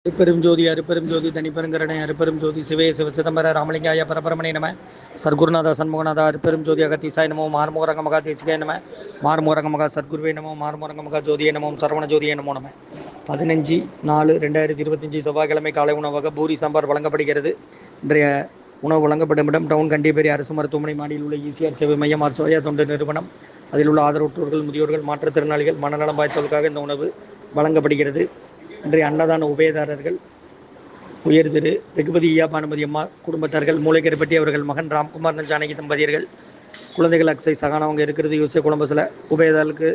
அருப்பெரும் ஜோதி அருப்பெரும் ஜோதி தனிப்பெருங்கருணை அருப்பெரும் ஜோதி சிவே சிவ சிதம்பர ராமலிங்காய பரபரமணே நம. சர்க்குருநாத சண்முகநாத அருப்பெரும் ஜோதி அகத்தீசாய நமோ மார்மோரங்க மகா தேசிகாய நம. மார்மோரங்க மகா சத்குருவே நமோ மார்மோரங்க மகா ஜோதியே நமோ சரவண ஜோதியே நமோ நம. 15/4/2025 செவ்வாய்க்கிழமை காலை உணவாக பூரி சாம்பார் வழங்கப்படுகிறது. இன்றைய உணவு வழங்கப்படும் இடம் டவுன் கண்டிப்பேரி அரசு மருத்துவமனை மாடியில் உள்ள ஈசிஆர் சேவை மையம் சோயா தொண்டு நிறுவனம். அதில் உள்ள ஆதரவற்றோர்கள், முதியோர்கள், மாற்றுத்திறனாளிகள், மனநலம் வாய்த்தவர்களுக்காக இந்த உணவு வழங்கப்படுகிறது. இன்றைய அன்னதான உபயதாரர்கள் உயர் திரு வெகுபதி ஈயா பானுமதி அம்மா குடும்பத்தார்கள், மூளைக்கரைப்பட்டி அவர்கள் மகன் ராம்குமார் ஜானகி தம்பதியர்கள், குழந்தைகள் அக்ஸை சகானா அவங்க இருக்கிறது யூசே குழம்புல. உபயதாரர்களுக்கு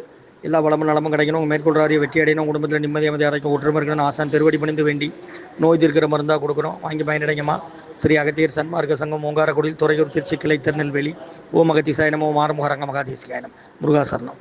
எல்லா வளமும் நலமும் கிடைக்கணும், மேற்கொள்றாரிய வெற்றி அடையணும், குடும்பத்தில் நிம்மதி அமைதி அரைக்கும் ஒற்றுமை இருக்கணும், ஆசான் திருவடி பணிந்து வேண்டி நோய் தீர்க்கிற மருந்தாக கொடுக்குறோம், வாங்கி பயனடைங்கம்மா. ஸ்ரீ அகத்தியர் சன்மார்க்க சங்கம், ஓங்காரக்குடியில், துறையூர், திருச்சி கிளை, திருநெல்வேலி. ஓம் அகத்தீசாய நமோ மார்முக ரங்க மகா தேசிகாய நம. முருகாசரணம்.